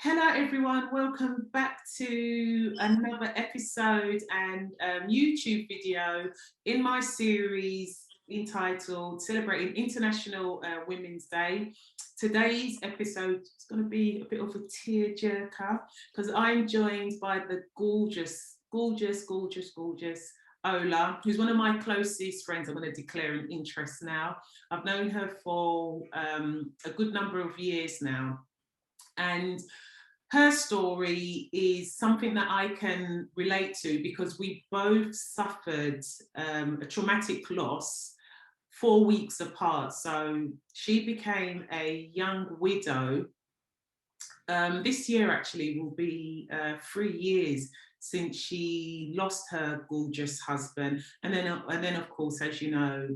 Hello everyone, welcome back to another episode and YouTube video in my series entitled Celebrating International Women's Day. Today's episode is going to be a bit of a tearjerker because I'm joined by the gorgeous Ola, who's one of my closest friends. I'm going to declare an interest now. I've known her for a good number of years now. And her story is something that I can relate to because we both suffered a traumatic loss 4 weeks apart. So she became a young widow. This year actually will be 3 years since she lost her gorgeous husband, and then of course, as you know,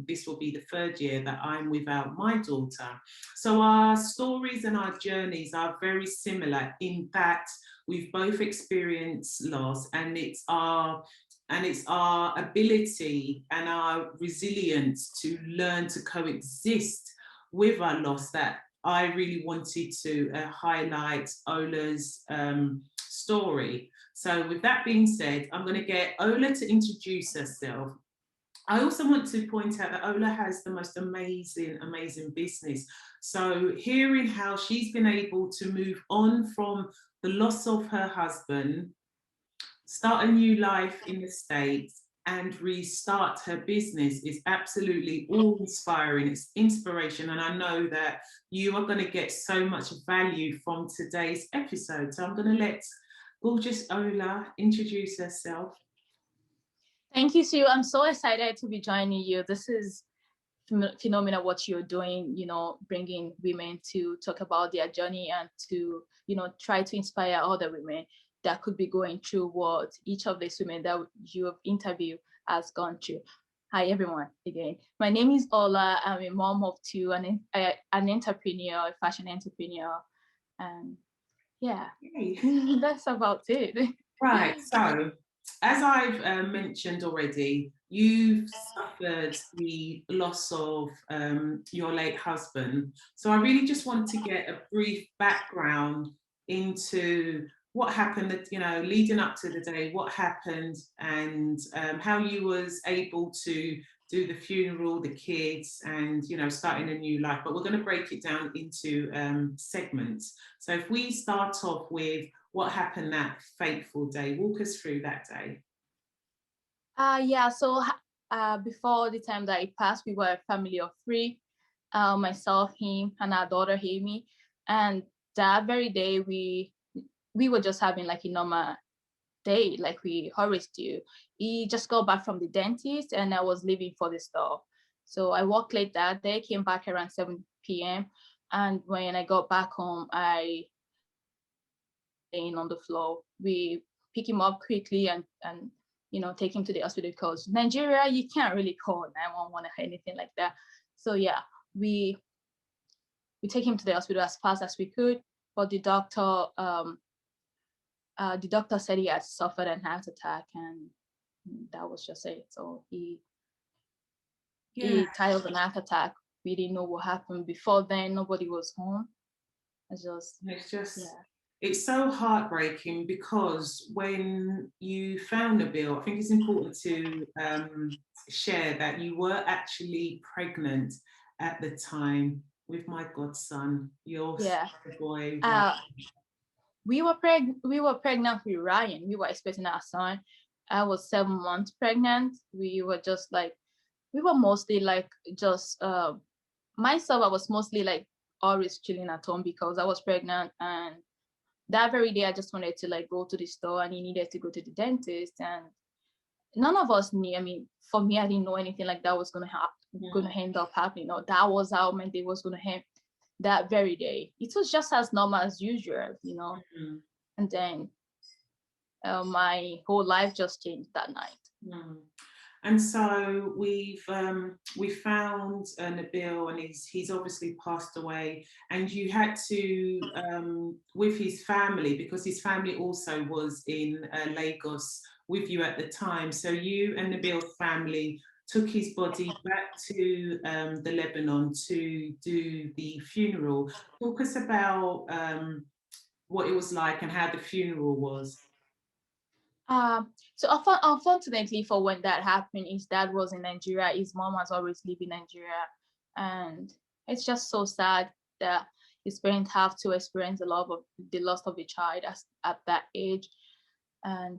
this will be the third year that I'm without my daughter. So our stories and our journeys are very similar in that we've both experienced loss, and it's our ability and our resilience to learn to coexist with our loss that I really wanted to highlight Ola's story. So with that being said, I'm going to get Ola to introduce herself. I also want to point out that Ola has the most amazing business. So hearing how she's been able to move on from the loss of her husband, start a new life in the States, and restart her business is absolutely awe-inspiring. It's inspiration, and I know that you are going to get so much value from today's episode. So I'm going to let gorgeous Ola introduce herself. Thank you, Sue. I'm so excited to be joining you. This is phenomenal what you're doing, bringing women to talk about their journey and to, try to inspire other women that could be going through what each of these women that you have interviewed has gone through. Hi, everyone. Again, my name is Ola. I'm a mom of two, an entrepreneur, a fashion entrepreneur. And yeah, that's about it. Right. So, as I've mentioned already, you've suffered the loss of your late husband. So I really just want to get a brief background into what happened, leading up to the day, what happened, and how you was able to do the funeral, the kids, and starting a new life. But we're going to break it down into segments. So if we start off with what happened that fateful day, walk us through that day. So before the time that it passed, we were a family of three, myself, him, and our daughter, Amy. And that very day, we were just having like a normal day, like we always do. He just got back from the dentist, and I was leaving for the store. So I worked late that day, came back around 7 p.m. And when I got back home, I laying on the floor. We pick him up quickly and take him to the hospital because Nigeria, you can't really call 911 or anything like that. So yeah, we take him to the hospital as fast as we could, but the doctor said he had suffered an heart attack, and that was just it. So he died of an heart attack. We didn't know what happened. Before then, nobody was home. It's so heartbreaking because when you found Nabil, I think it's important to share that you were actually pregnant at the time with my godson, your boy. We were pregnant with Ryan. We were expecting our son. I was 7 months pregnant. We were mostly like just myself. I was mostly like always chilling at home because I was pregnant, and that very day I just wanted to like go to the store, and he needed to go to the dentist, and none of us knew. I mean, for me, I didn't know anything like that was gonna end up happening. That was how my day was gonna end. That very day, it was just as normal as usual, Mm-hmm. And then my whole life just changed that night. Mm. And so we found Nabil, and he's obviously passed away. And you had to with his family, because his family also was in Lagos with you at the time. So you and Nabil's family took his body back to the Lebanon to do the funeral. Talk us about what it was like and how the funeral was? So unfortunately for when that happened, his dad was in Nigeria. His mom has always lived in Nigeria, and it's just so sad that his parents have to experience the loss of a child at that age. And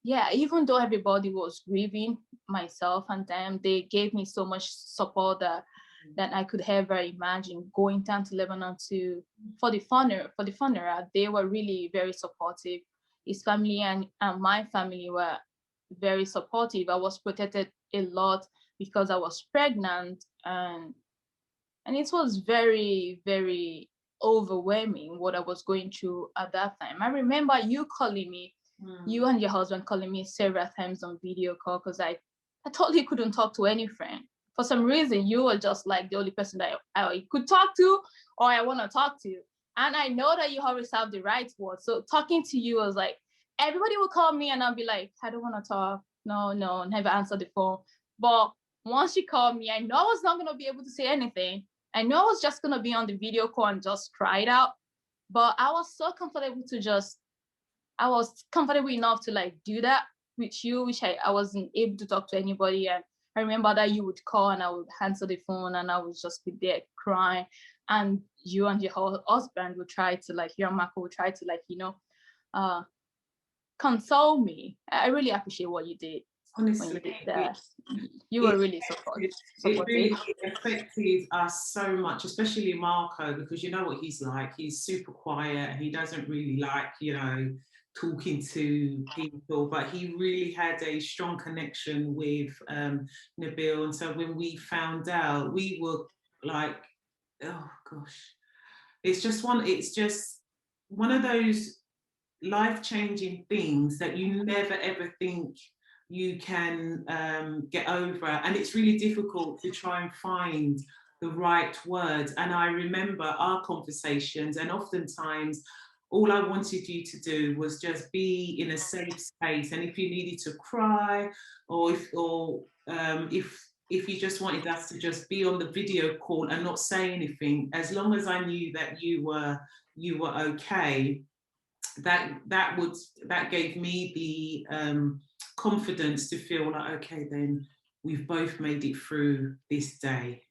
yeah, even though everybody was grieving, myself and them, they gave me so much support that I could ever imagine. Going down to Lebanon for the funeral, they were really very supportive. His family and my family were very supportive. I was protected a lot because I was pregnant, and it was very, very overwhelming what I was going through at that time. I remember you calling me, you and your husband calling me several times on video call, because I totally couldn't talk to any friend. For some reason, you were just like the only person that I could talk to, or I want to talk to. And I know that you always have the right words. So talking to you was like, everybody would call me and I'll be like, I don't want to talk. No, never answer the phone. But once you called me, I know I was not going to be able to say anything. I know I was just going to be on the video call and just cry it out. But I was so comfortable I was comfortable enough to like do that with you, which I wasn't able to talk to anybody. And I remember that you would call and I would answer the phone and I would just be there crying. And you and your husband would try to like, your Marco would try to like, console me. I really appreciate what you did. When you Honestly, did that. You were really supportive. it really affected us so much, especially Marco, because you know what he's like. He's super quiet and he doesn't really like, talking to people, but he really had a strong connection with Nabil. And so when we found out, we were like, oh gosh, it's just one of those life-changing things that you never ever think you can get over, and it's really difficult to try and find the right words. And I remember our conversations, and oftentimes all I wanted you to do was just be in a safe space, and if you needed to cry, or if you just wanted us to just be on the video call and not say anything, as long as I knew that you were okay, that gave me the confidence to feel like, okay, then we've both made it through this day.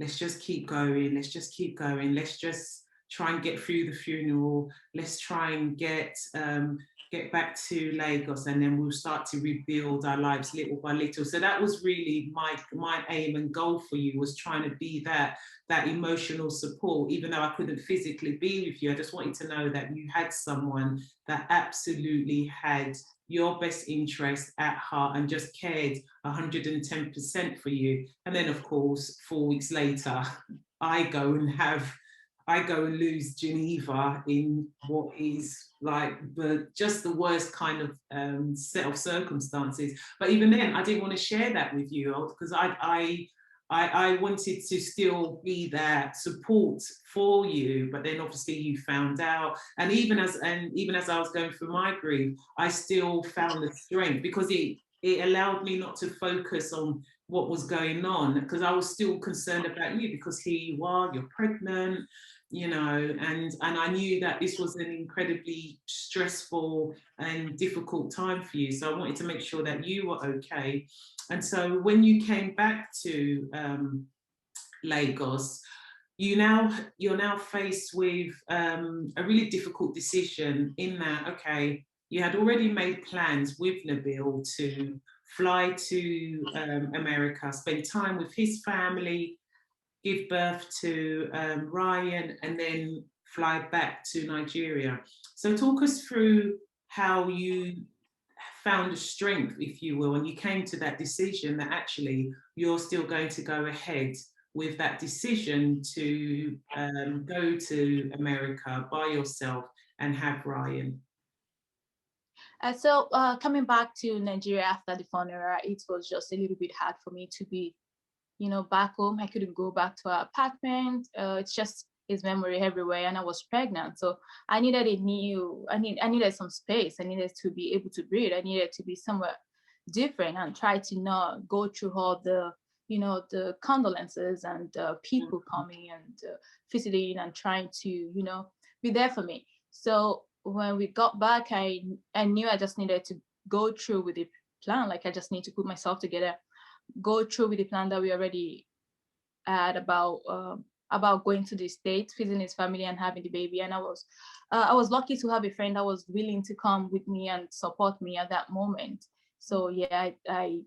Let's just keep going. Let's just keep going. Let's just try and get through the funeral. Let's try and get back to Lagos, and then we'll start to rebuild our lives little by little. So that was really my aim and goal for you, was trying to be that emotional support. Even though I couldn't physically be with you, I just wanted to know that you had someone that absolutely had your best interest at heart and just cared 110% for you. And then of course 4 weeks later I go and lose Geneva in what is like just the worst kind of set of circumstances. But even then, I didn't want to share that with you, because I wanted to still be that support for you. But then obviously you found out, and even as I was going through my grief, I still found the strength, because it allowed me not to focus on what was going on, because I was still concerned about you, because here you are, you're pregnant, and I knew that this was an incredibly stressful and difficult time for you. So I wanted to make sure that you were okay. And so when you came back to Lagos, you're now faced with a really difficult decision, in that, okay, you had already made plans with Nabil to fly to America, spend time with his family, give birth to Ryan, and then fly back to Nigeria. So talk us through how you found the strength, if you will, and you came to that decision that actually you're still going to go ahead with that decision to go to America by yourself and have Ryan. So coming back to Nigeria after the funeral, it was just a little bit hard for me to be back home. I couldn't go back to our apartment. It's just his memory everywhere, and I was pregnant, so I needed I needed some space. I needed to be able to breathe. I needed to be somewhere different and try to not go through all the the condolences and people coming and visiting and trying to be there for me. So when we got back, I knew I just needed to go through with the plan. Like I just need to put myself together, go through with the plan that we already had about going to the States, visiting his family and having the baby. And I was lucky to have a friend that was willing to come with me and support me at that moment. So yeah, I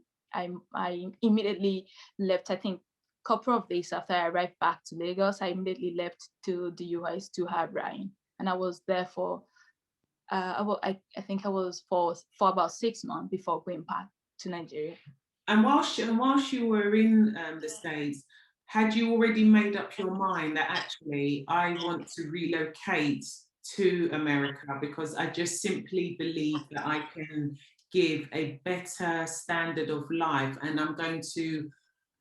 immediately left. I think a couple of days after I arrived back to Lagos, I immediately left to the US to have Ryan, and I was there for I think I was for about 6 months before going back to Nigeria. And whilst you were in the States, had you already made up your mind that actually I want to relocate to America because I just simply believe that I can give a better standard of life, and I'm going to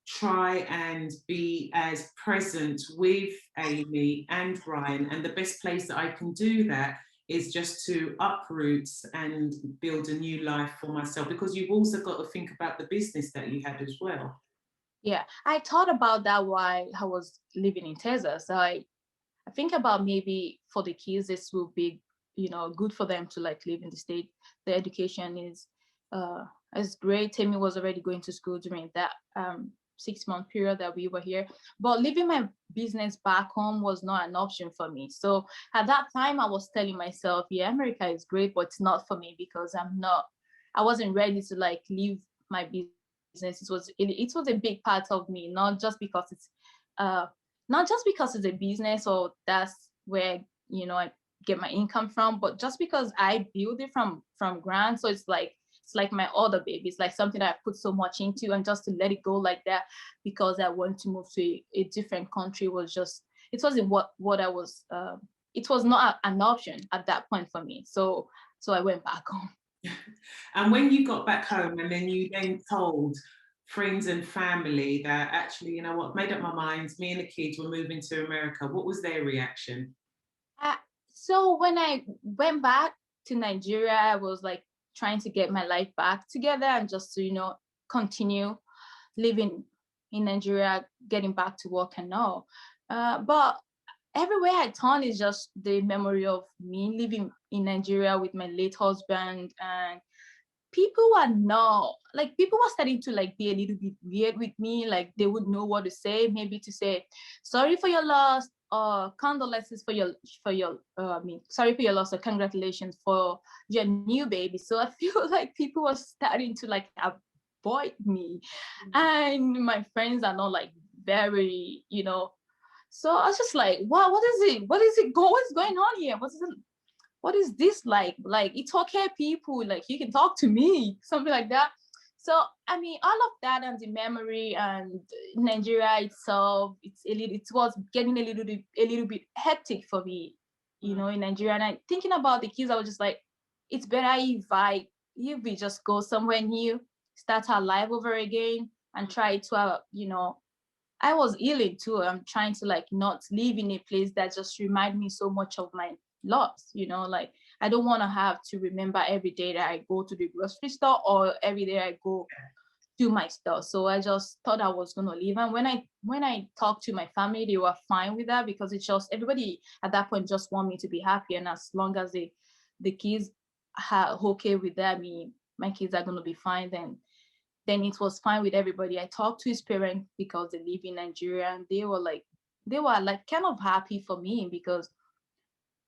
try and be as present with Amy and Ryan. And the best place that I can do that is just to uproot and build a new life for myself, because you've also got to think about the business that you had as well. Yeah, I thought about that while I was living in Texas. I think about maybe for the kids, this will be, good for them to like live in the state. The education uh is great. Tammy was already going to school during that 6 month period that we were here. But leaving my business back home was not an option for me. So at that time I was telling myself, yeah, America is great, but it's not for me because I wasn't ready to like leave my business. It was a big part of me, uh not just because it's a business or that's where I get my income from, but just because I build it from ground. So it's like my other baby. It's like something that I put so much into, and just to let it go like that because I want to move to a different country was just, it wasn't what I was. It was not an option at that point for me. So I went back home. And when you got back home and then you then told friends and family that actually, you know what, made up my mind, me and the kids were moving to America, what was their reaction? Uh, so when I went back to Nigeria, I was like trying to get my life back together and just to, continue living in Nigeria, getting back to work and all. But everywhere I turn is just the memory of me living in Nigeria with my late husband, and people were starting to like be a little bit weird with me. Like they would know what to say, maybe to say sorry for your loss, or condolences sorry for your loss, or congratulations for your new baby. So I feel like people were starting to like avoid me, and my friends are not like very, so I was just like, wow, what's going on here? What is this like? Like, it's okay, people, like you can talk to me, something like that. So I mean, all of that and the memory and Nigeria itself, it was getting a little bit hectic for me, in Nigeria. And I thinking about the kids, I was just like, it's better if we just go somewhere new, start our life over again, and try to I was healing too. I'm trying to like not live in a place that just remind me so much of my loss. Like I don't want to have to remember every day that I go to the grocery store or every day I go do my stuff. So I just thought I was gonna leave. And when I talked to my family, they were fine with that, because it's just everybody at that point just want me to be happy. And as long as the kids are okay with that, I mean, my kids are gonna be fine, then it was fine with everybody. I talked to his parents because they live in Nigeria, and they were like kind of happy for me because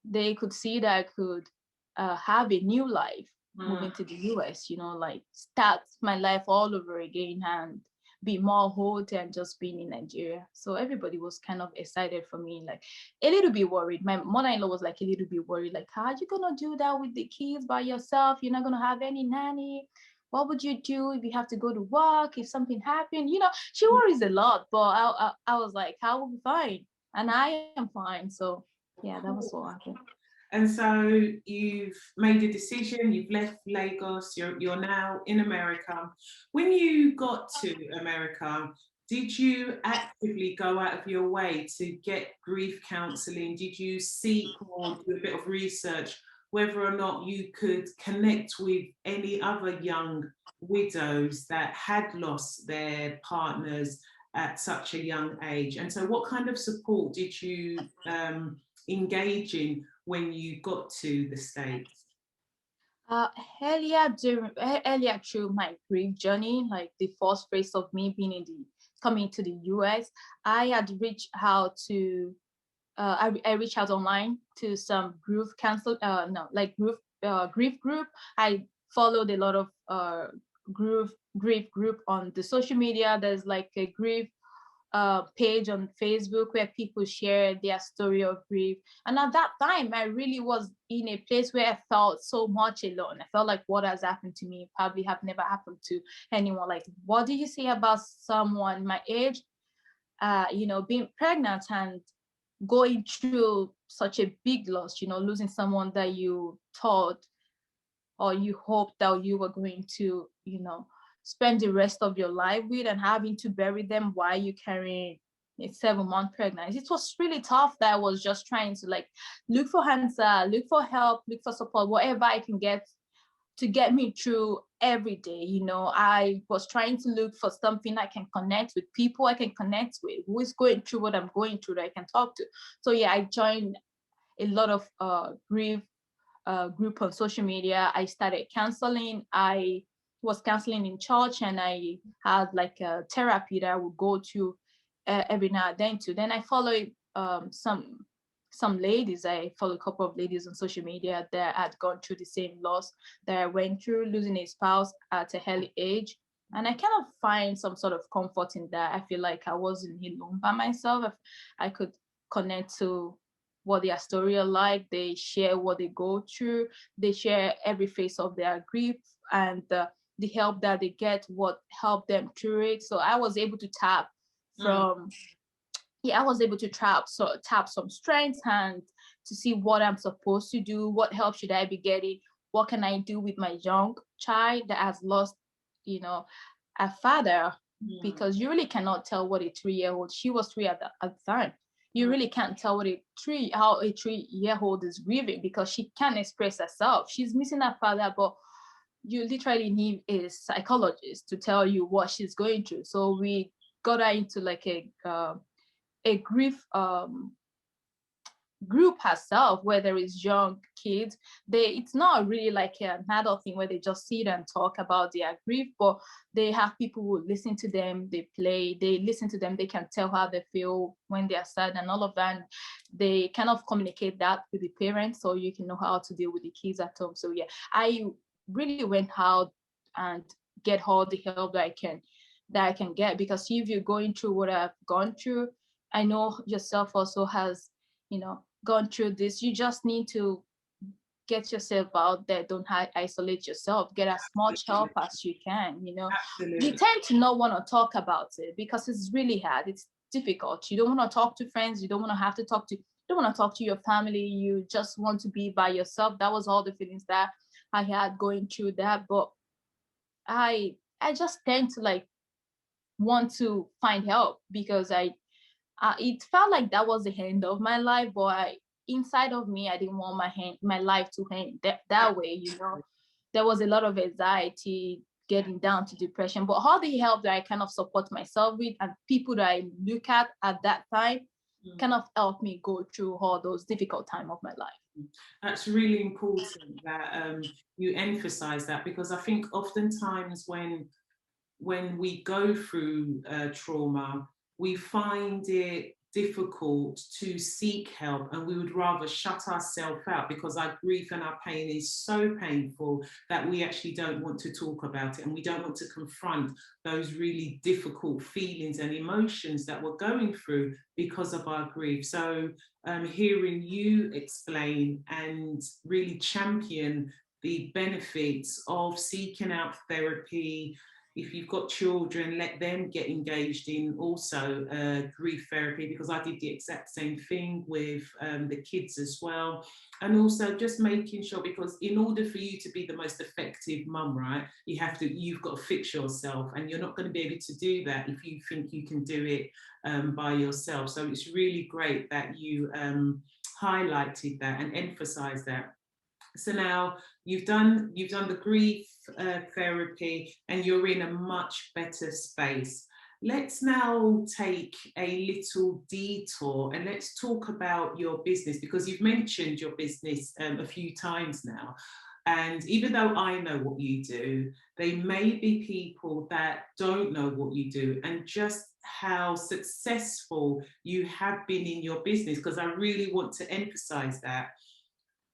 they could see that I could have a new life moving to the US, like start my life all over again and be more whole than just being in Nigeria. So everybody was kind of excited for me, like a little bit worried. My mother-in-law was like a little bit worried, like, how are you gonna do that with the kids by yourself? You're not gonna have any nanny. What would you do if you have to go to work, if something happened? She worries a lot, but I was like, I will be fine. And I am fine. So yeah, that was what happened. And so you've made a decision, you've left Lagos, you're now in America. When you got to America, did you actively go out of your way to get grief counseling? Did you seek or do a bit of research whether or not you could connect with any other young widows that had lost their partners at such a young age? And so what kind of support did you engage in when you got to the States? Uh, earlier through my grief journey, like the first phase of me being coming to the US, I had reached out to I reached out online to some grief group. I followed a lot of grief group on the social media. There's like a grief page on Facebook where people share their story of grief. And at that time, I really was in a place where I felt so much alone. I felt like what has happened to me probably have never happened to anyone. Like, what do you say about someone my age, being pregnant and going through such a big loss, losing someone that you thought or you hoped that you were going to, spend the rest of your life with, and having to bury them while you carrying a 7-month pregnancy. It was really tough that I was just trying to like look for answer, look for help, look for support, whatever I can get to get me through every day. I was trying to look for something I can connect with, people I can connect with, who is going through what I'm going through that I can talk to. So yeah, I joined a lot of grief group on social media. I started counseling. I was counseling in church, and I had like a therapy that I would go to every now and then too. Then I followed some ladies. I follow a couple of ladies on social media that had gone through the same loss that I went through, losing a spouse at a early age. And I kind of find some sort of comfort in that. I feel like I wasn't alone by myself. I could connect to what their story are like. They share what they go through. They share every phase of their grief, and the help that they get, what helped them through it. So I was able to tap from I was able to tap some strengths and to see what I'm supposed to do, what help should I be getting, what can I do with my young child that has lost, a father, because you really cannot tell what a 3-year-old, she was 3 at the time. You really can't tell how a 3-year-old is grieving, because she can't express herself. She's missing her father, but you literally need a psychologist to tell you what she's going through. So we got her into like a grief group herself, where there is young kids. It's not really like an adult thing where they just sit and talk about their grief, but they have people who listen to them, they listen to them, they can tell how they feel when they are sad and all of that. And they kind of communicate that with the parents, so you can know how to deal with the kids at home. So yeah, I really went out and get all the help that I can get, because if you're going through what I've gone through, I know yourself also has, gone through this. You just need to get yourself out there. Don't isolate yourself. Get as much help as you can. We Absolutely. tend to not want to talk about it because it's really hard. It's difficult. You don't want to talk to friends. You don't want to have to talk to. You don't want to talk to your family. You just want to be by yourself. That was all the feelings that I had going through that. But I just tend to like want to find help, because it felt like that was the end of my life, but inside of me, I didn't want my life to end that way. There was a lot of anxiety, getting down to depression, but all the help that I kind of support myself with, and people that I look at that time, kind of helped me go through all those difficult time of my life. That's really important that you emphasize that, because I think oftentimes when we go through trauma, we find it difficult to seek help, and we would rather shut ourselves out because our grief and our pain is so painful that we actually don't want to talk about it, and we don't want to confront those really difficult feelings and emotions that we're going through because of our grief. So hearing you explain and really champion the benefits of seeking out therapy. If you've got children, let them get engaged in also grief therapy, because I did the exact same thing with the kids as well. And also just making sure, because in order for you to be the most effective mum, right, you've got to fix yourself, and you're not going to be able to do that if you think you can do it by yourself. So it's really great that you highlighted that and emphasized that. So now you've done the grief therapy, and you're in a much better space. let's now take a little detour and let's talk about your business, because you've mentioned your business a few times now. And even though I know what you do, there may be people that don't know what you do and just how successful you have been in your business, because I really want to emphasize that.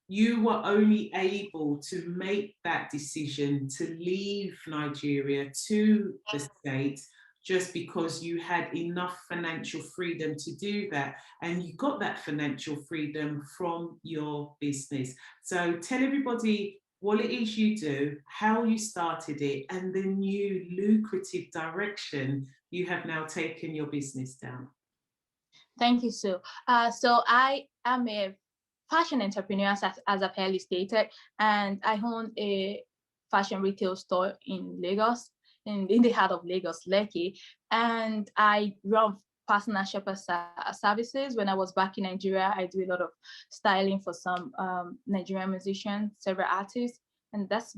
You were only able to make that decision to leave Nigeria to the States just because you had enough financial freedom to do that. And you got that financial freedom from your business. So tell everybody what it is you do, how you started it, and the new lucrative direction you have now taken your business down. Thank you, Sue. So I am a fashion entrepreneur, as I've earlier stated, and I own a fashion retail store in Lagos, in the heart of Lagos, Lekki, and I run personal shopper services. When I was back in Nigeria, I do a lot of styling for some Nigerian musicians, several artists, and that's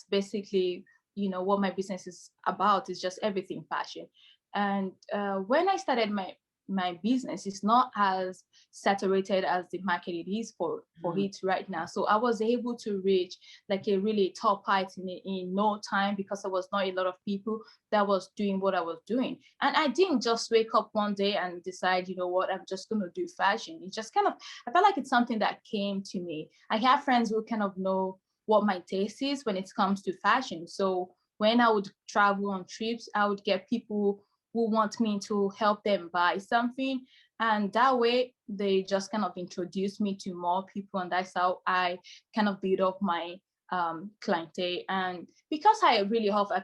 basically, you know, what my business is about. Is just everything fashion. And when I started my business, is not as saturated as the market it is for it right now. So I was able to reach like a really top height in no time, because there was not a lot of people that was doing what I was doing. And I didn't just wake up one day and decide, you know what, I'm just going to do fashion. It just kind of, I felt like it's something that came to me. I have friends who kind of know what my taste is when it comes to fashion. So when I would travel on trips, I would get people who want me to help them buy something. And that way they just kind of introduce me to more people. And that's how I kind of build up my clientele. And because I really hope, I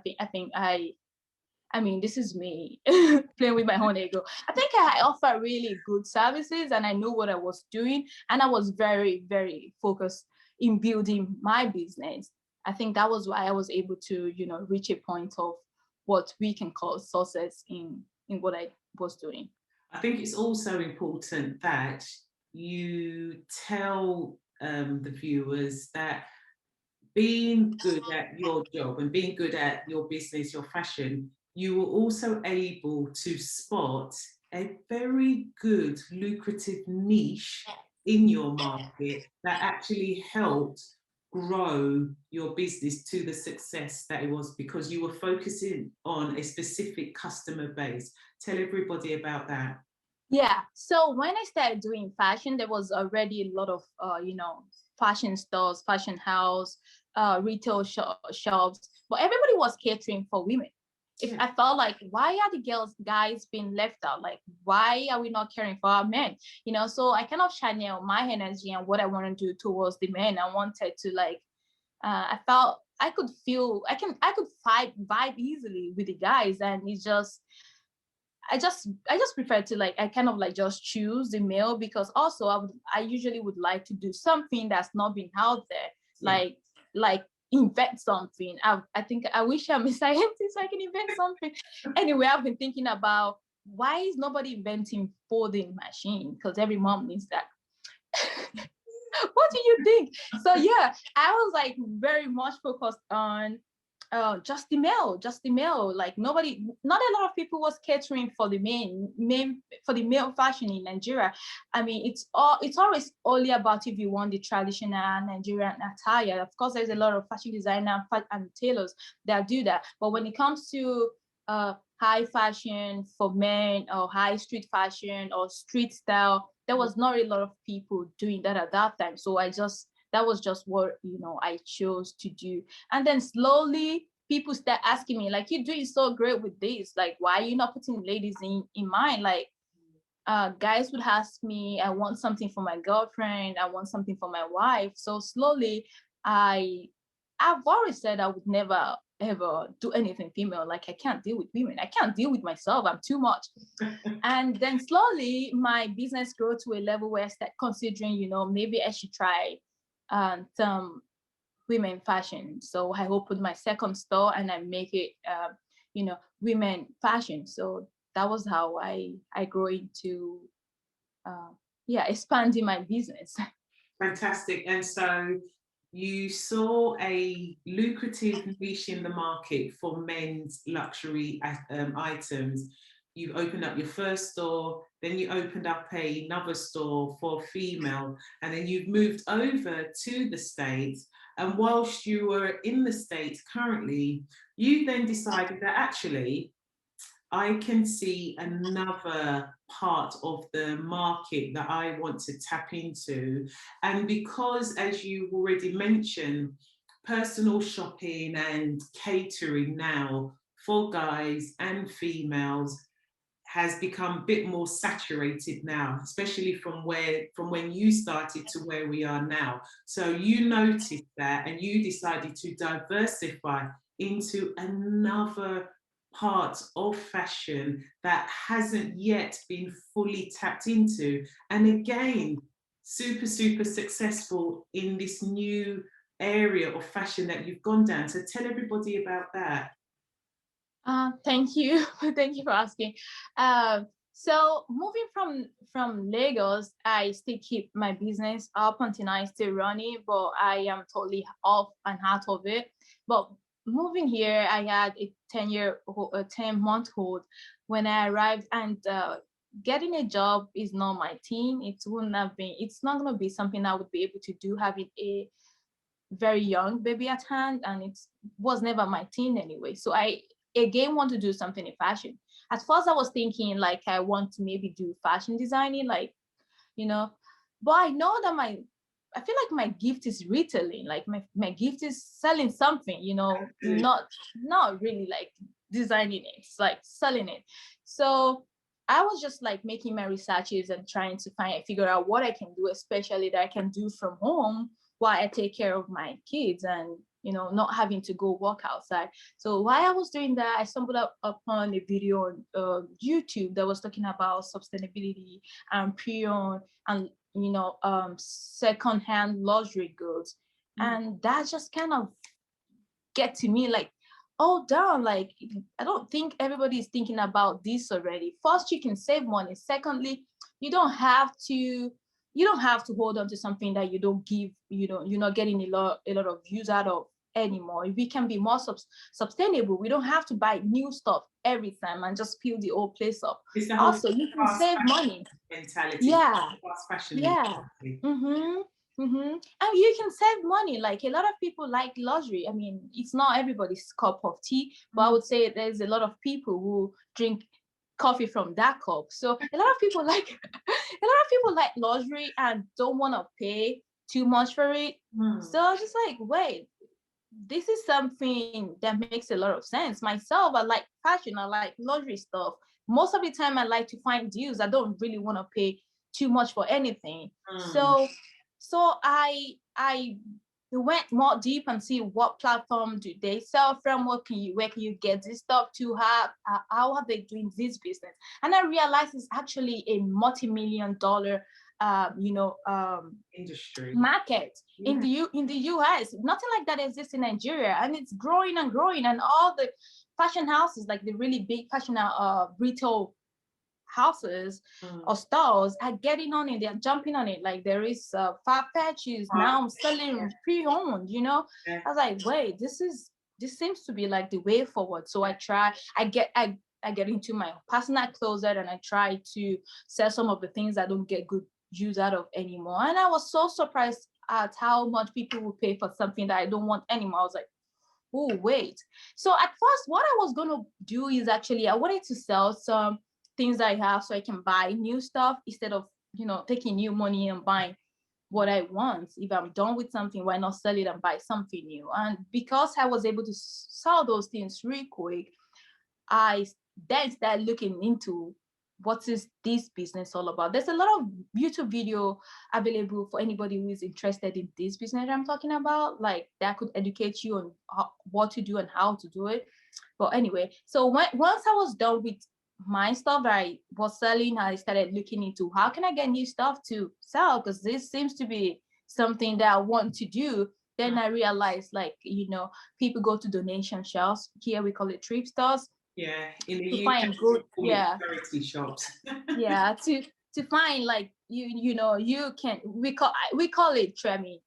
mean, this is me playing with my own ego. I think I offer really good services and I knew what I was doing. And I was very, very focused in building my business. I think that was why I was able to, you know, reach a point of what we can call success in what I was doing. I think it's also important that you tell the viewers that being good at your job and being good at your business, your fashion, you were also able to spot a very good, lucrative niche in your market that actually helped grow your business to the success that it was, because you were focusing on a specific customer base. Tell everybody about that. Yeah. So when I started doing fashion, there was already a lot of, you know, fashion stores, fashion house, retail shops, but everybody was catering for women. If I felt like, why are the guys being left out? Like, why are we not caring for our men? You know, so I kind of channel my energy and what I want to do towards the men. I wanted to like, I felt I could feel, I could vibe easily with the guys, and it's just, I just prefer to like, I kind of like just choose the male, because also I usually would like to do something that's not been out there, like invent something. I think I wish I'm a scientist so I can invent something. Anyway, I've been thinking about why is nobody inventing folding machine, because every mom needs that. What do you think? So yeah, I was like very much focused on just the male. Like not a lot of people was catering for the for the male fashion in Nigeria. I mean, it's always only about if you want the traditional Nigerian attire. Of course, there's a lot of fashion designers and tailors that do that, but when it comes to high fashion for men, or high street fashion or street style, there was not a lot of people doing that at that time. So that was just what, you know, I chose to do. And then slowly people start asking me, like, you're doing so great with this, like, why are you not putting ladies in mind? Like, guys would ask me, I want something for my girlfriend, I want something for my wife. So slowly I've always said I would never ever do anything female. Like, I can't deal with women, I can't deal with myself, I'm too much. And then slowly my business grew to a level where I start considering, you know, maybe I should try some women fashion. So I opened my second store and I make it you know, women fashion. So that was how I grew into expanding my business. Fantastic. And so you saw a lucrative niche in the market for men's luxury items. You opened up your first store, then you opened up another store for female, and then you've moved over to the States. And whilst you were in the States currently, you then decided that actually I can see another part of the market that I want to tap into. And because, as you already mentioned, personal shopping and catering now for guys and females has become a bit more saturated now, especially from when you started to where we are now. So you noticed that and you decided to diversify into another part of fashion that hasn't yet been fully tapped into. And again, super, super successful in this new area of fashion that you've gone down. So tell everybody about that. Thank you. Thank you for asking. So moving from Lagos, I still keep my business up until I still running, but I am totally off and out of it. But moving here, I had a 10-month-old when I arrived, and getting a job is not my thing. It wouldn't have been. It's not gonna be something I would be able to do having a very young baby at hand, and it was never my thing anyway. So I again want to do something in fashion. At first I was thinking like I want to maybe do fashion designing, like, you know, but I know that I feel like my gift is retailing, like my gift is selling something, not really like designing it, it's like selling it. So I was just like making my researches and trying to figure out what I can do, especially that I can do from home while I take care of my kids and not having to go work outside. So while I was doing that, I stumbled upon a video on YouTube that was talking about sustainability and pre-owned and second-hand luxury goods. And that just kind of get to me like, oh damn, like I don't think everybody is thinking about this already. First, you can save money. Secondly, you don't have to hold on to something that you don't give, you're not getting a lot of use out of anymore. We can be more sustainable. We don't have to buy new stuff every time and just fill the old place up. Also, you can save money. Mentality. Yeah. Fast fashion Yeah. And you can save money. Like a lot of people like luxury. I mean, it's not everybody's cup of tea, but I would say there's a lot of people who drink coffee from that cup. So a lot of people like luxury and don't want to pay too much for it. So I was just like, wait, this is something that makes a lot of sense. Myself, I like fashion, I like luxury stuff. Most of the time I like to find deals. I don't really want to pay too much for anything. So I went more deep and see what platform do they sell from, where can you get this stuff to, how are they doing this business. And I realized it's actually a multi-million-dollar industry market in the US. Nothing like that exists in Nigeria, and it's growing and growing. And all the fashion houses, like the really big fashion retail houses or stores, are getting on it. They're jumping on it. Like there is Farfetch is now selling pre-owned. I was like, wait, this seems to be like the way forward. So I get into my personal closet and I try to sell some of the things I don't get good use out of anymore. And I was so surprised at how much people would pay for something that I don't want anymore. I was like, oh wait. So at first what I was going to do is actually I wanted to sell some things that I have so I can buy new stuff instead of taking new money and buying what I want. If I'm done with something, why not sell it and buy something new? And because I was able to sell those things real quick, I then started looking into what is this business all about. There's a lot of YouTube video available for anybody who is interested in this business I'm talking about, like that could educate you on what to do and how to do it. But anyway, so once I was done with my stuff that I was selling, I started looking into how can I get new stuff to sell, because this seems to be something that I want to do. Then I realized, like, people go to donation shops. Here we call it thrift stores. Yeah, in the to UK, find good, charity shops. Yeah, to find like you can we call it tremi.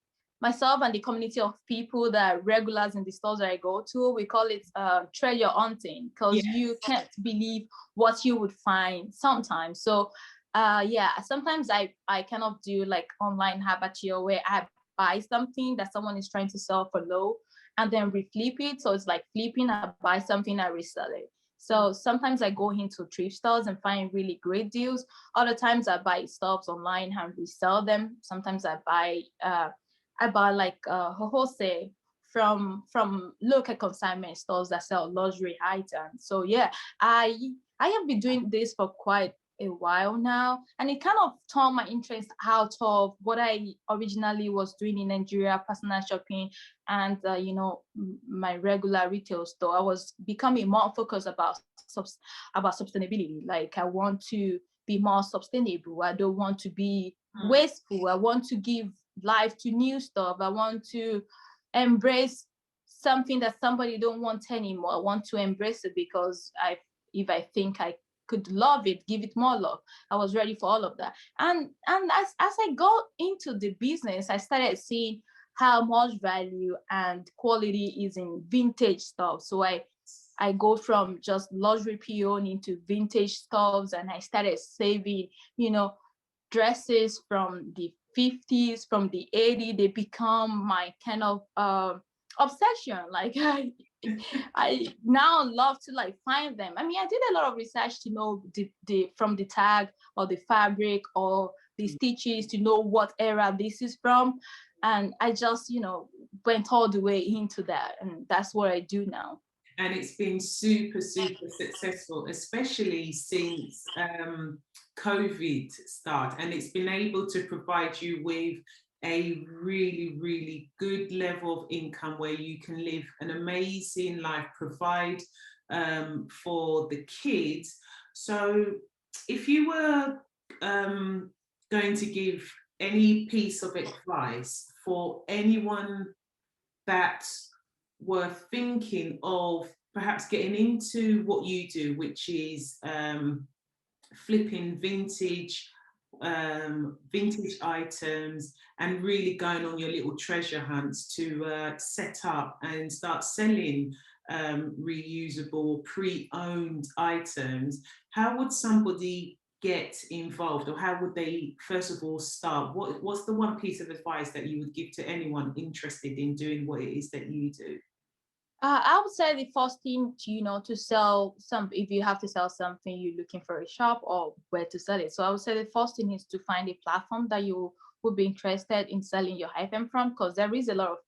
myself and the community of people that are regulars in the stores that I go to, we call it treasure hunting, because you can't believe what you would find sometimes. So yeah, sometimes I cannot do like online habitual where I buy something that someone is trying to sell for low and then reflip it. So it's like flipping, I buy something, I resell it. So sometimes I go into thrift stores and find really great deals. Other times I buy stuff online and resell them. Sometimes I buy like wholesale from local consignment stores that sell luxury items. So yeah, I have been doing this for quite a while now, and it kind of turned my interest out of what I originally was doing in Nigeria, personal shopping, and my regular retail store. I was becoming more focused about sustainability. Like, I want to be more sustainable. I don't want to be wasteful. I want to give life to new stuff. I want to embrace something that somebody don't want anymore. I want to embrace it because if I think I could love it, give it more love. I was ready for all of that. And as I got into the business, I started seeing how much value and quality is in vintage stuff. So I go from just luxury pre-owned into vintage stuffs, and I started saving, dresses from the 50s, from the 80s. They become my kind of obsession. Like, I now love to like find them. I mean, I did a lot of research to know the from the tag or the fabric or the stitches to know what era this is from. And I just, went all the way into that. And that's what I do now. And it's been super, super successful, especially since COVID started. And it's been able to provide you with a really, really good level of income where you can live an amazing life, provide for the kids. So if you were going to give any piece of advice for anyone that were thinking of perhaps getting into what you do, which is flipping vintage items and really going on your little treasure hunts to set up and start selling reusable pre-owned items, how would somebody get involved, or how would they first of all start? What's the one piece of advice that you would give to anyone interested in doing what it is that you do? I would say the first thing to sell if you have to sell something, you're looking for a shop or where to sell it. So I would say the first thing is to find a platform that you would be interested in selling your item from, because there is a lot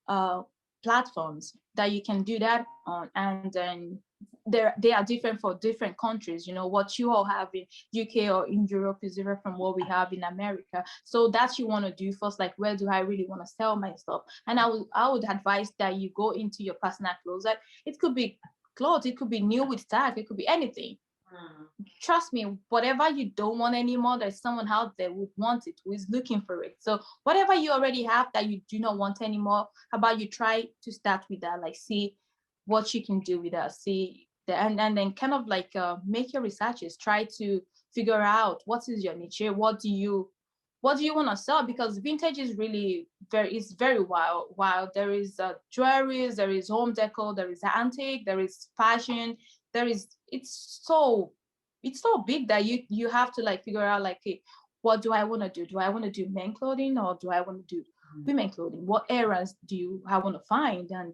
of platforms that you can do that on, and then they are different for different countries. What you all have in UK or in Europe is different from what we have in America. So that you want to do first, like, where do I really want to sell my stuff? And I would advise that you go into your personal closet. It could be clothes, it could be new with tag, it could be anything. Trust me, whatever you don't want anymore, there's someone out there who want it, who is looking for it. So whatever you already have that you do not want anymore, how about you try to start with that? Like, see what you can do with that. See and then kind of like make your researches. Try to figure out what is your niche. What do you want to sell? Because vintage is really very wild. There is jewelry, there is home decor, there is antique, there is fashion, it's so big that you have to like figure out, like, hey, what do I want to do? Do I want to do men clothing, or do I want to do women clothing? What eras do I want to find? And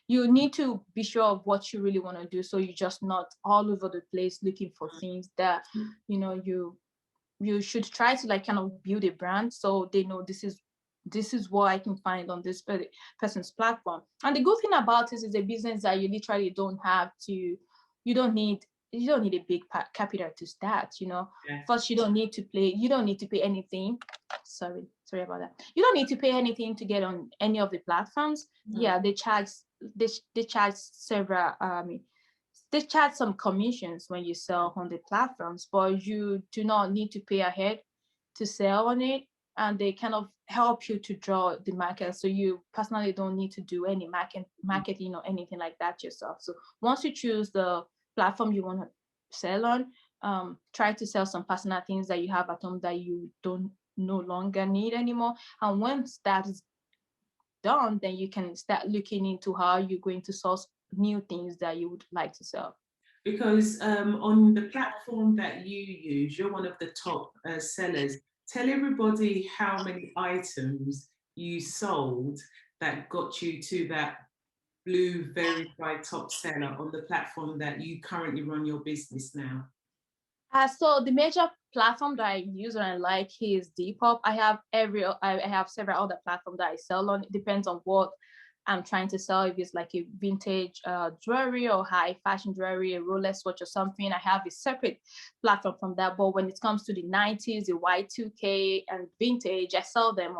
you need to be sure of what you really want to do, so you're just not all over the place looking for things that you should try to like kind of build a brand so they know this is what I can find on this person's platform. And the good thing about this is a business that you literally don't have to, you don't need a big capital to start. First, you don't need to pay anything. Sorry about that. You don't need to pay anything to get on any of the platforms. Yeah, they charge several they charge some commissions when you sell on the platforms, but you do not need to pay ahead to sell on it, and they kind of help you to draw the market. So you personally don't need to do any marketing or anything like that yourself. So once you choose the platform you want to sell on, try to sell some personal things that you have at home that you don't no longer need anymore. And once that is done, then you can start looking into how you're going to source new things that you would like to sell. Because on the platform that you use, you're one of the top sellers. Tell everybody how many items you sold that got you to that blue verified top seller on the platform that you currently run your business now. So the major platform that I use and I like is Depop. I have several other platforms that I sell on. It depends on what I'm trying to sell. If it's like a vintage jewelry or high fashion jewelry, a Rolex watch or something, I have a separate platform from that. But when it comes to the 90s, the Y2K and vintage, I sell them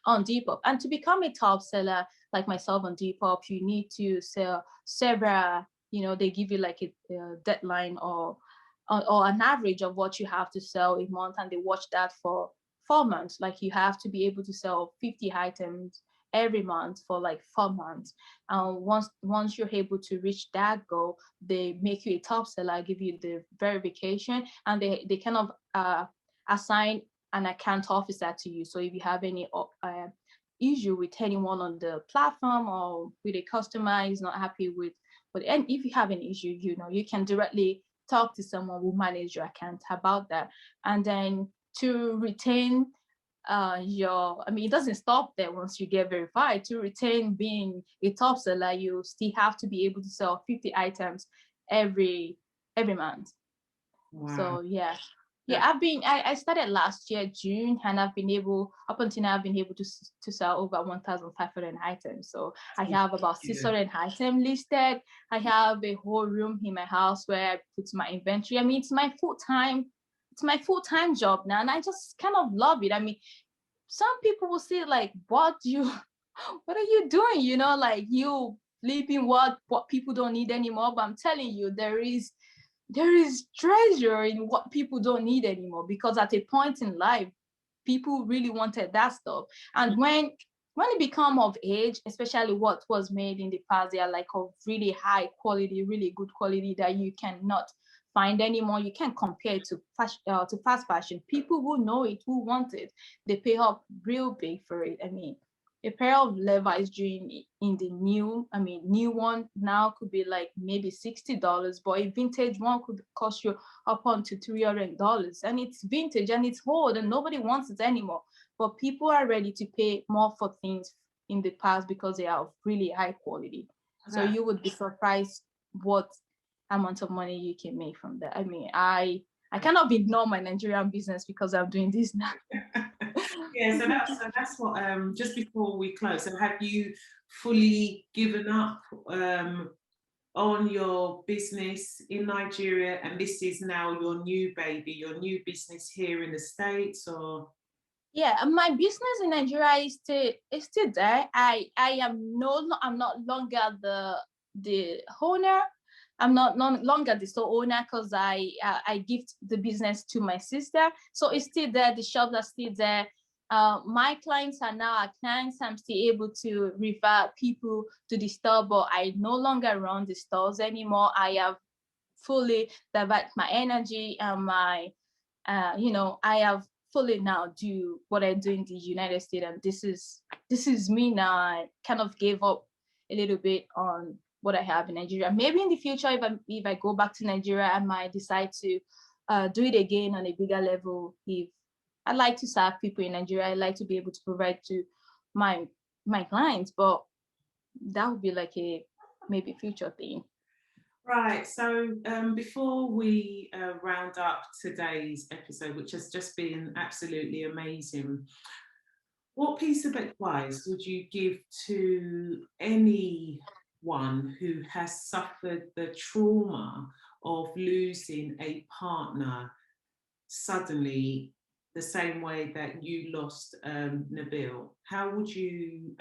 on Depop. And to become a top seller like myself on Depop, you need to sell several, they give you like a deadline or an average of what you have to sell a month, and they watch that for 4 months. Like you have to be able to sell 50 items every month for like 4 months. Once you're able to reach that goal, they make you a top seller, give you the verification, and they kind of assign an account officer to you. So if you have any issue with anyone on the platform or with a customer is not happy with, and if you have an issue, you can directly talk to someone who manage your account about that. And then to retain it doesn't stop there. Once you get verified, to retain being a top seller, you still have to be able to sell 50 items every month. Wow. So yeah, I started last year June, and I've been able, up until now, I've been able to sell over 1,500 items. So I have about 600 items listed. I have a whole room in my house where I put my inventory. It's my full-time job now, and I just kind of love it. Some people will say like, what are you doing? Like you leaving what people don't need anymore. But I'm telling you, there is treasure in what people don't need anymore, because at a point in life, people really wanted that stuff. And when it become of age, especially what was made in the past, they are like of really high quality, really good quality that you cannot find anymore. You can't compare it to fast fashion. People who know it, who want it, they pay up real big for it. A pair of Levi's jeans in the new one now could be like maybe $60, but a vintage one could cost you up onto $300. And it's vintage and it's old and nobody wants it anymore. But people are ready to pay more for things in the past because they are of really high quality. So you would be surprised what amount of money you can make from that. I cannot ignore my Nigerian business because I'm doing this now. Yeah, so that's what just before we close, so have you fully given up on your business in Nigeria, and this is now your new baby, your new business here in the States? Or yeah, my business in Nigeria is still there. I'm not longer the owner. I'm not longer the sole owner, because I gift the business to my sister. So it's still there. The shops are still there. My clients are now our clients. I'm still able to refer people to the store, but I no longer run the stores anymore. I have fully divert my energy and my, I have fully now do what I do in the United States, and this is me now. I kind of gave up a little bit on what I have in Nigeria. Maybe in the future, if I go back to Nigeria, I might decide to do it again on a bigger level. If I like to serve people in Nigeria, I like to be able to provide to my clients, but that would be like a maybe future thing. right, so before we round up today's episode, which has just been absolutely amazing, what piece of advice would you give to anyone who has suffered the trauma of losing a partner suddenly, the same way that you lost Nabil? How would you,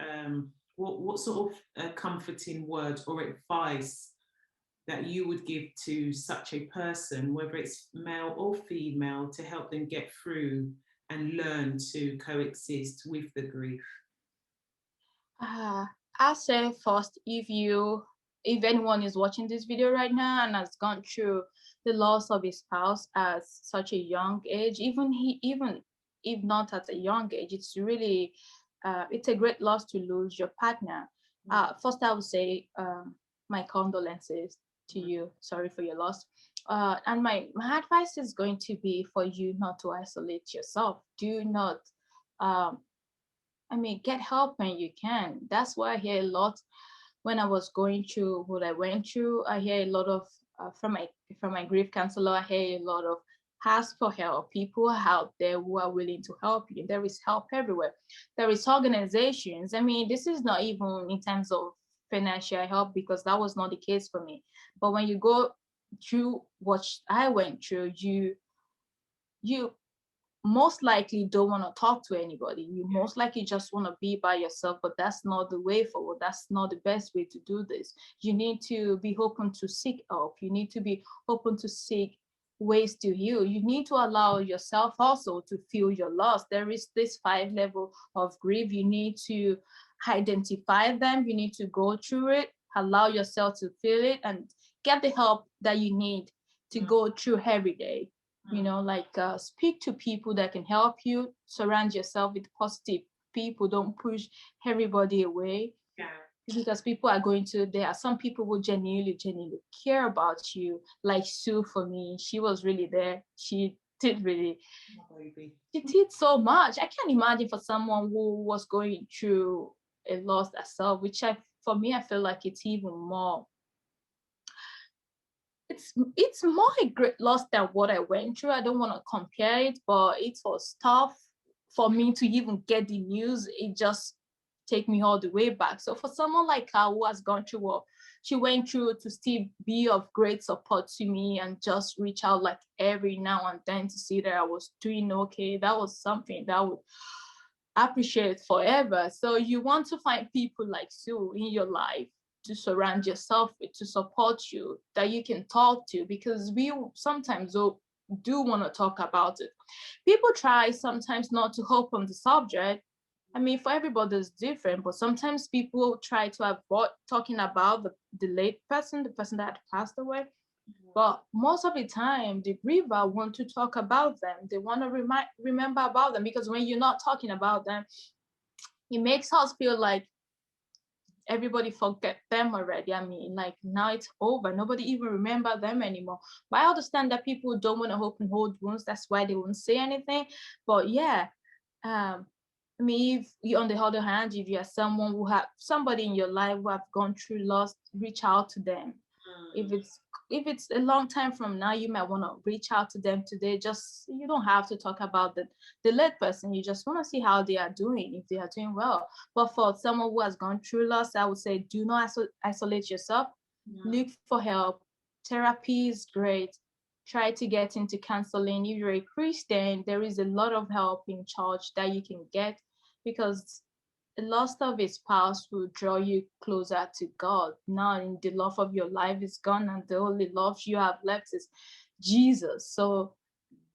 what sort of comforting words or advice that you would give to such a person, whether it's male or female, to help them get through and learn to coexist with the grief? I'll say first, if anyone is watching this video right now and has gone through the loss of his spouse at such a young age, even if not at a young age. It's really, it's a great loss to lose your partner. First, I would say my condolences to you. Sorry for your loss. And my advice is going to be for you not to isolate yourself. Do not, um, get help when you can. That's why I hear a lot when I was going through what I went through. I hear a lot of from my grief counselor. I hear a lot of ask for help. People are out there who are willing to help you. There is help everywhere. There is organizations. This is not even in terms of financial help, because that was not the case for me. But when you go through what I went through, you most likely don't want to talk to anybody. You most likely just want to be by yourself, but that's not the way forward. That's not the best way to do this. You need to be open to seek help. You need to be open to seek ways to heal. You need to allow yourself also to feel your loss. There is this 5 level of grief. You need to identify them. You need to go through it, allow yourself to feel it, and get the help that you need to go through every day. Speak to people that can help you. Surround yourself with positive people. Don't push everybody away. Yeah. Because people are going to, there are some people who genuinely care about you. Like Sue, for me, she was really there. She did really, she did so much. I can't imagine for someone who was going through a loss herself, which for me, I feel like it's even more, it's more a great loss than what I went through. I don't want to compare it, but it was tough for me to even get the news. It just take me all the way back. So for someone like her who has gone through what she went through, to still be of great support to me and just reach out like every now and then to see that I was doing okay, that was something that I would appreciate forever. So you want to find people like Sue in your life to surround yourself with, to support you, that you can talk to, because we sometimes do want to talk about it. People try sometimes not to open the subject. For everybody it's different, but sometimes people try to avoid talking about the late person, the person that passed away. But most of the time, the griever want to talk about them. They want to remember about them, because when you're not talking about them, it makes us feel like everybody forget them already. Like now it's over. Nobody even remember them anymore. But I understand that people don't want to open old wounds. That's why they won't say anything. But yeah, if you, on the other hand, if you are someone who have somebody in your life who have gone through loss, reach out to them. If it's a long time from now, you might want to reach out to them today. Just, you don't have to talk about the late person. You just want to see how they are doing, if they are doing well. But for someone who has gone through loss, I would say do not isolate yourself. Look for help. Therapy is great. Try to get into counseling. If you're a Christian, there is a lot of help in church that you can get, because the loss of his past will draw you closer to God. Now, in the love of your life is gone, and the only love you have left is Jesus. So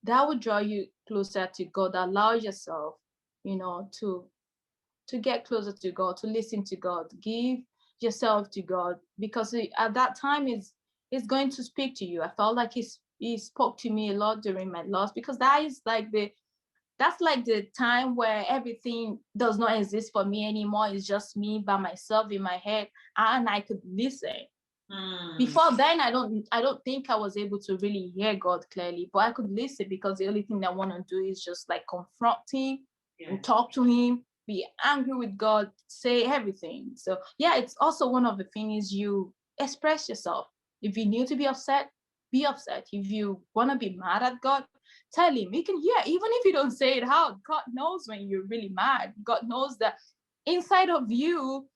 that will draw you closer to God. Allow yourself, to get closer to God, to listen to God. Give yourself to God, because at that time is going to speak to you. I felt like he spoke to me a lot during my loss, because that's like the time where everything does not exist for me anymore. It's just me by myself in my head, and I could listen. Before then, I don't think I was able to really hear God clearly, but I could listen, because the only thing I want to do is just like confront him and talk to him, be angry with God, say everything. So yeah, it's also one of the things, you express yourself. If you need to be upset, be upset. If you want to be mad at God, tell him. You can hear, even if you don't say it out, God knows when you're really mad. God knows that inside of you,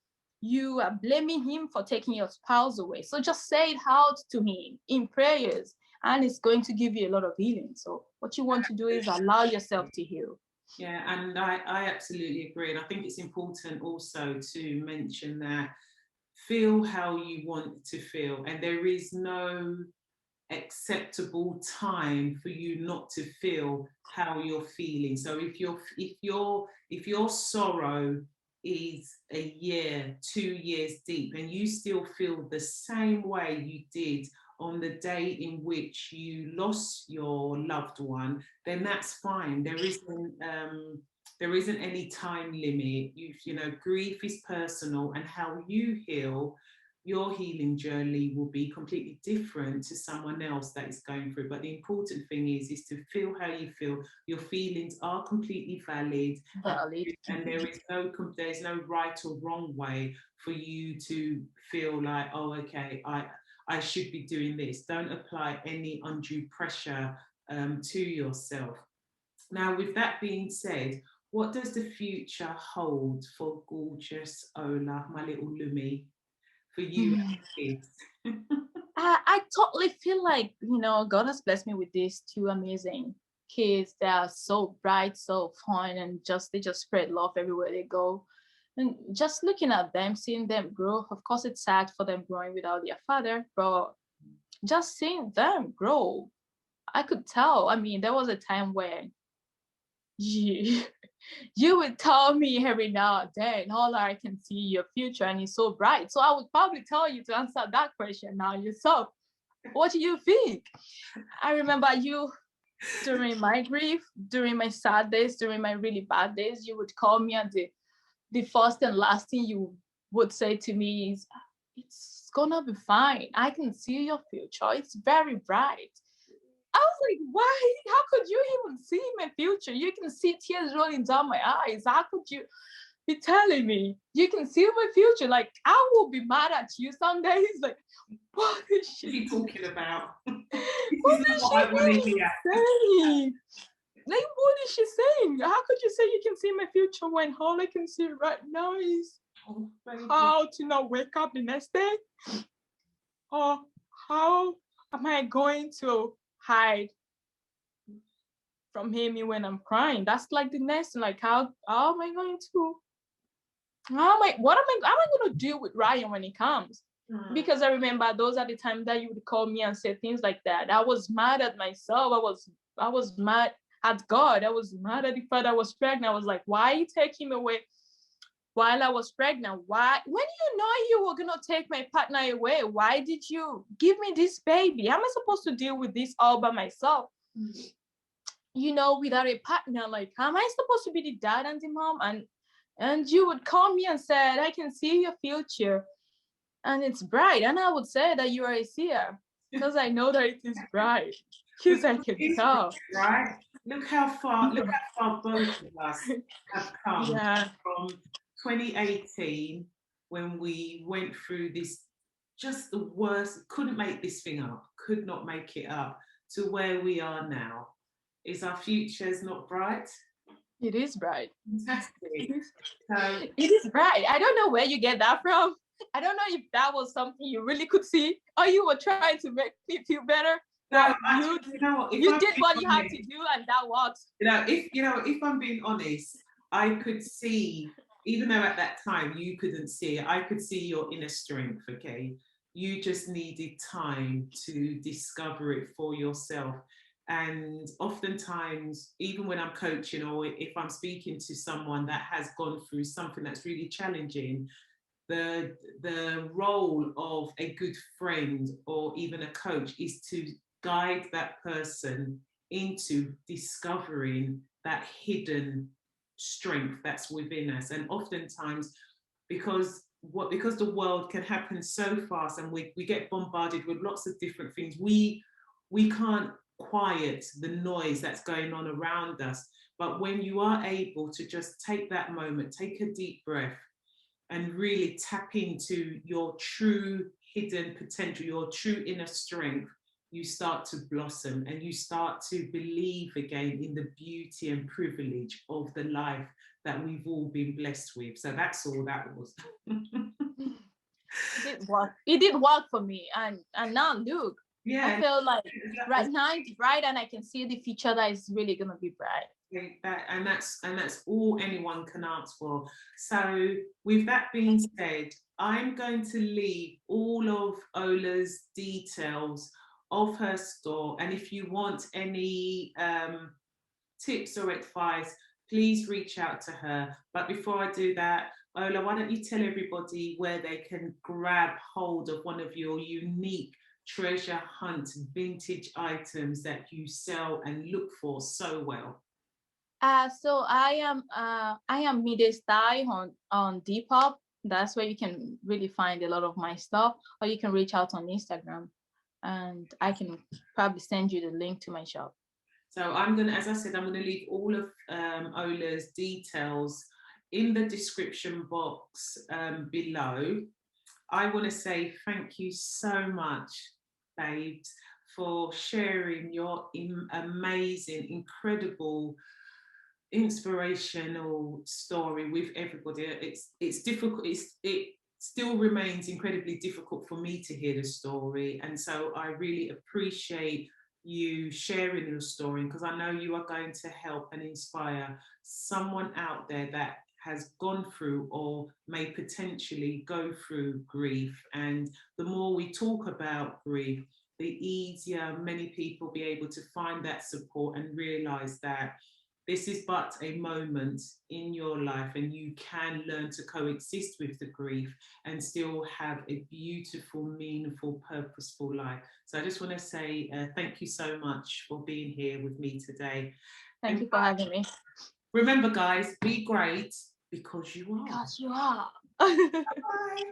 you are blaming him for taking your spouse away. So just say it out to him in prayers, and it's going to give you a lot of healing. So what you want to do is allow yourself to heal. Yeah, and I absolutely agree. And I think it's important also to mention that feel how you want to feel, and there is no acceptable time for you not to feel how you're feeling. So if your sorrow is a year, 2 years deep, and you still feel the same way you did on the day in which you lost your loved one, then that's fine. There isn't any time limit. You know, grief is personal, and how you heal, your healing journey will be completely different to someone else that is going through. But the important thing is to feel how you feel. Your feelings are completely valid, and there's no right or wrong way for you to feel like, oh, okay, I should be doing this. Don't apply any undue pressure to yourself. Now, with that being said, what does the future hold for gorgeous Ola, my little Lumi, for you and the kids? I totally feel like, God has blessed me with these two amazing kids that are so bright, so fun, and they just spread love everywhere they go. And just looking at them, seeing them grow, of course, it's sad for them growing without their father, but just seeing them grow, I could tell. I mean, there was a time when you, you would tell me every now and then, Hola, I can see your future and it's so bright. So I would probably tell you to answer that question now yourself. What do you think? I remember you during my grief, during my sad days, during my really bad days, you would call me, and the first and last thing you would say to me is, it's gonna be fine. I can see your future. It's very bright. I was like, why? How could you even see my future? You can see tears rolling down my eyes. How could you be telling me you can see my future? Like, I will be mad at you some days. Like, what is she talking about? What is she really saying? Like, what is she saying? How could you say you can see my future when all I can see right now is how to not wake up the next day? Or how am I going to hide from him when I'm crying? That's like the next, like, how am I going to, what am I going to do with Ryan when he comes? Because I remember those are the times that you would call me and say things like that. I was mad at myself. I was mad at God. I was mad at the fact I was pregnant. I was like, why you take him away while I was pregnant? Why, when you know you were gonna take my partner away, why did you give me this baby? How am I supposed to deal with this all by myself? Without a partner, like, how am I supposed to be the dad and the mom? And you would call me and said, I can see your future and it's bright. And I would say that you are a seer because I know that it is bright. Because I can tell. Right? Look how far both of us have come from 2018, when we went through this, just the worst, couldn't make this thing up, could not make it up, to where we are now. Is our futures not bright? It is bright. Fantastic. It is bright. I don't know where you get that from. I don't know if that was something you really could see, or you were trying to make me feel better. No, you did what you had to do, and that works. If I'm being honest, I could see, even though at that time you couldn't see it, I could see your inner strength. Okay, you just needed time to discover it for yourself. And oftentimes, even when I'm coaching, or if I'm speaking to someone that has gone through something that's really challenging, the role of a good friend or even a coach is to guide that person into discovering that hidden strength that's within us. And oftentimes, because the world can happen so fast, and we get bombarded with lots of different things, we can't quiet the noise that's going on around us. But when you are able to just take that moment, take a deep breath, and really tap into your true hidden potential, your true inner strength, you start to blossom, and you start to believe again in the beauty and privilege of the life that we've all been blessed with. So that's all that was. It did work. It did work for me. And now look, I feel like right now it's bright, and I can see the future that is really gonna be bright. And that's all anyone can ask for. So with that being said, I'm going to leave all of Ola's details of her store, and if you want any tips or advice, please reach out to her. But before I do that, Ola, why don't you tell everybody where they can grab hold of one of your unique treasure hunt vintage items that you sell and look for so well? So I am midday style on Depop. That's where you can really find a lot of my stuff, or you can reach out on Instagram, and I can probably send you the link to my shop. So I'm gonna, as I said, I'm gonna leave all of Ola's details in the description box below. I want to say thank you so much, babes, for sharing your amazing, incredible, inspirational story with everybody. It's difficult. It still remains incredibly difficult for me to hear the story, and so I really appreciate you sharing your story, because I know you are going to help and inspire someone out there that has gone through or may potentially go through grief. And the more we talk about grief, the easier many people be able to find that support and realize that this is but a moment in your life, and you can learn to coexist with the grief and still have a beautiful, meaningful, purposeful life. So I just want to say thank you so much for being here with me today. Thank And you for having me. remember, guys, be great because you are. Because you are. Bye.